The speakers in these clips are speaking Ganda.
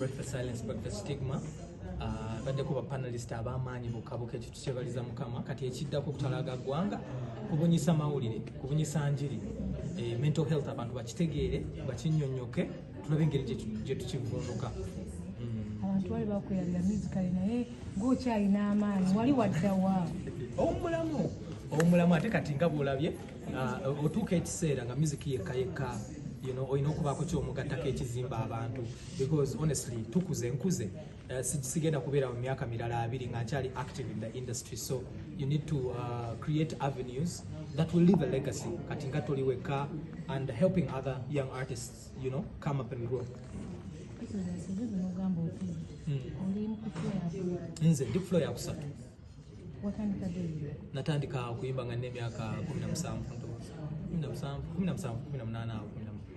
Break the silence, break the stigma. Badde kuba panelist abamanyi bukabuke kitubaliza mukama kati ekiddako kutalaga gwanga kubunyisa mawulire kubunyisa njiri mental health abantu bakitegeere bakinyonyoke tulabe engeri gye tukivunuka. Abantu bali bakuyalira musically naye ng'okyalina amaanyi wali waddawa omulamu ate kati nga bwolabye otuuka ekiseera nga music yekka olina okubaako kyomugattako ekizimba abantu because honestly nkuze sigenda kubeera mu myaka mirala 2 nga nkyali active in the industry, so you need to create avenues that will leave a legacy kati nga toli wekka and helping other young artists come up and grow. Nze ndi flow ya kusatu. Natandika kuyimba nga n'emyaka 17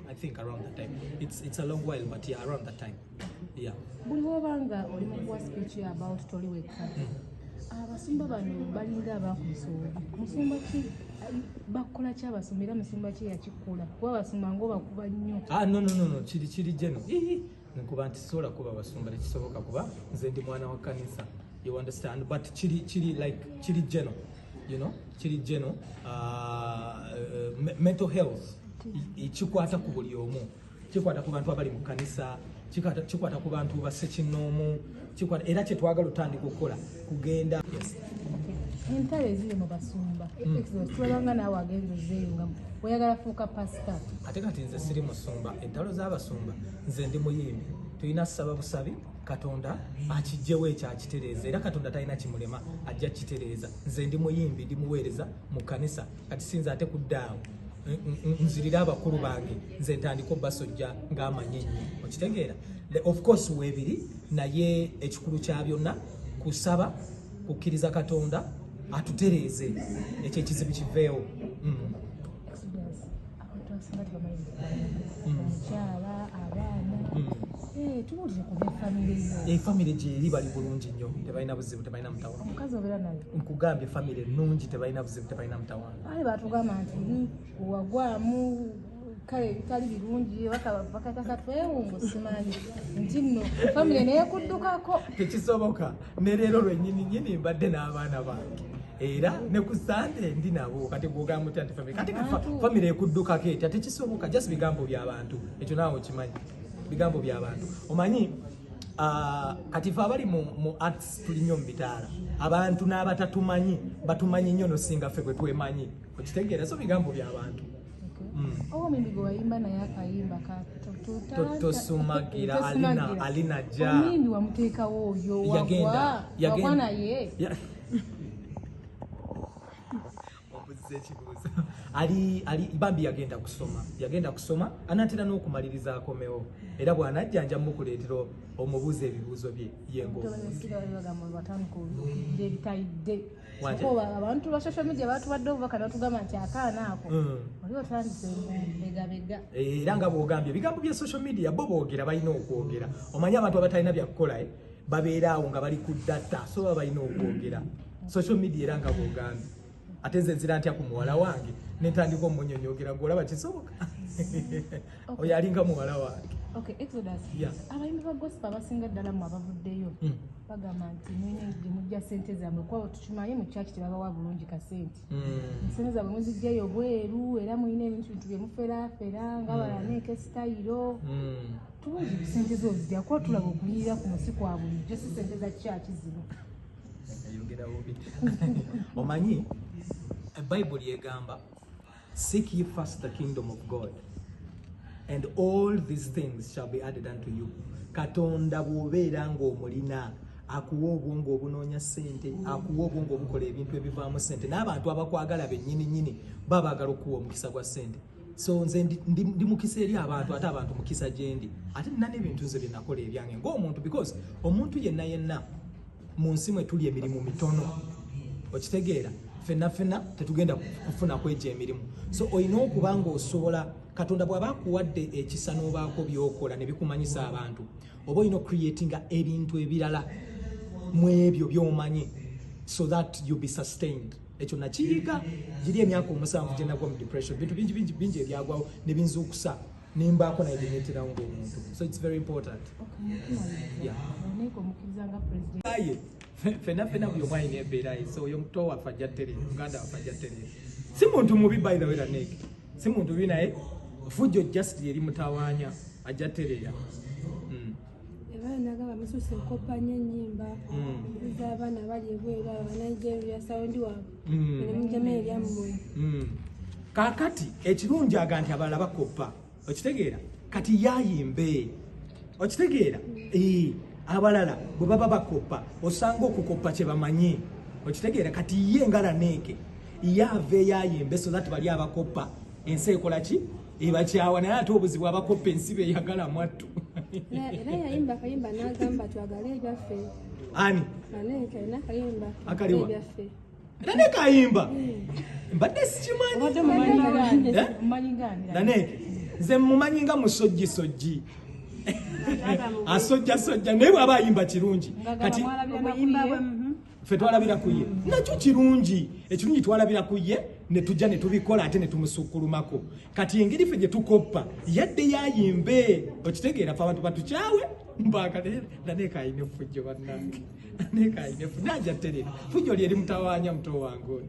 I think around that time. It's a long while, but yeah, around that time. Yeah. Buliwobanga oli mu speech about toli wekka. Abasumba bano balinga abakusooli. Musumba ki bakola ki abasumba era musumba ki yakikola? Kuba abasumba ngo bakuba nnyo. No. Kiri jeno. Nkuba nti sola kuba abasumba tekisoboka kuba nze ndi mwana wa kanisa. You understand? But chiri jeno. Chiri jeno. Mental health. Kikwata ku buli omu, kikwata ku bantu abali mu kanisa, kikwata ku bantu basekinoomu, kikwata era kye twagala otandika okukola kugenda. Yes. Entalo eziri mu basumba tulabanga naawe agenza ozeeyo nga oyagala fuuka pasita. Ate kati nze siri musumba, entalo z'abasumba nze ndi muyimbi, tulina ssaba busabi Katonda akijjewo ekyo akitereeza era Katonda talina kimulema ajja kitereeza. Nze ndi muyimbi, ndi muweereza mu kanisa, kati sinza ate kuddaawo nzirira abakulu bange nze ntandika basojja ng'amanyi ennyo okitegeera. Of course weebiri naye ekikulu kya byonna kusaba kukkiriza Katonda atutereeze ekyo ekizibu kiveewo. Famire gyeri bali bulungi nnyo, tebalina buzibu, tebalina mutawaana. Omukazi obeera naye nkugambye famire nnungi, tebalina buzibu, tebalina mutawaana. Ali batugamba nti wagwamu kale bitali birungi bakataka twewungo simanyi nti nno famire neekuddukako tekisoboka. Ne leero lwennyini mbadde n'abaana bange era ne ku Sande ndi nabo kati bwogamba muti anti famire kati famire ekuddukako etya tekisoboka. Just bigambo by'abantu, ekyo naawe okimanyi, bigambo by'abantu omanyi. Kati fe abali mu arts tuli nnyo mu bitaala, abantu n'abatatumanyi batumanyi nnyo nosinga ffe bwe twemanyi okitegeera, so bigambo by'abantu. Omwimbi gwe wayimba naye akayimba tosumagira alina jja omwimbi wamuteekawo oyo wagwa naye ekibuuzo ali bambi yagenda kusoma anaatera n'okumaliriza akomewo era bw'anajjanja mukuleetera omubuuza ebibuuzo bye abantu ba social media batubadde obubaka batugamba nti akaana ako oli otandise begabega era nga bw'ogambye ebigambo bya social media bo boogera balina okwogera. Omanyi abantu abatalina byakukola babeera awo nga bali ku data, so baba balina okwogera social media era nga bw'ogambye. Ate nze nzira ntya ku muwala wange nentandika omunyonyogera gwolaba kisoboka oyo alinga muwala wange. Okay, Exodus. Abayimbi ba gospel abasinga ddala mu abavuddeyo bagamba nti gye mujja ssente zammwe kuba tukimanyi mu kyaki tebabawa bulungi kasente. Ssente zammwe muzigjayo bweru era mulina ebintu bye muferaafera nga balaneeka sitayiro. Tubuuzi ssente zo zijja kuba tulaba okuliyira ku musi kwa bulijjo si ssente za kyaki zino. Omanyi Bible yegamba seek ye first the kingdom of God and all these things shall be added unto you. Katonda bw'obeera ng'omulina akuwa obwongo obunoonya ssente, akuwa obwongo obukola ebintu ebivaamu ssente, n'abantu abakwagala bennyini baba baagala okuwa omukisa gwa ssente. So nze ndi mukisa eri abantu ate abantu mukisa gye ndi ate nina n'ebintu nze bye nakola ebyange ng'omuntu because omuntu yenna mu nsi mwe tuli emirimu mitono okitegeera. Fenna tetugenda kufuna kwegya emirimu, so olina okuba ng'osobola Katonda bw'aba akuwadde ekisa n'obaako by'okola ne bikumanyisa abantu, oba olina ocreatinga ebintu ebirala mu ebyo by'omanyi so that you be sustained. Ekyo nakiyiga giri emyaka 7 gye nagwa mu depression, bintu bingi ebyagwawo ne binzuukusa nimbaako naye geneeterawo ng'omuntu, so it's very important. Yeah. Aye fena buli omu alina embeera ye, so oyo muto waffe ajja tterera, muganda waffe ajja tterera. Si muntu mubi by the way Laneke, si muntu mubi naye Fujjo just yeri mutawaanya ajja tterera. Nagaba mususe kopanya ennyimba z'abaana bali ebweru Abanigeria sound waabwe ne mujameli yammwe. Kaakati ekirungi aga nti abalala bakoppa, okitegeera kati yayimbe, okitegeera abalala bwe baba bakoppa osanga okukoppa kye bamanyi, okitegeera kati ye nga Laneke yaave yayimbe so that bali abakoppa ensi ekola ki ebakyawa, naye ate obuzibu abakoppa ensi beyagala mwattu. Era yayimba kayimba n'agamba twagale ebyaffe. Ani? Laneke alina kayimba akaliwa ebyaffe. Laneke ayimba mbadde sikimanyi. Laneke nze mumanyi nga musojjisojji asojja naye bw'aba ayimba kirungi. Kati ffe twalabira ku ye nakyo kirungi, ekirungi twalabira ku ye ne tujja ne tubikola ate ne tumusukkulumako. Kati engeri ffe gye tukoppa yadde yayimbe, okitegeera ffe abantu batukyawe mbaga Laneke ayine Fujjo bannange, Laneke ayine Fujjo najja tterera, Fujjo lyeri mutawaanya muto wange ono.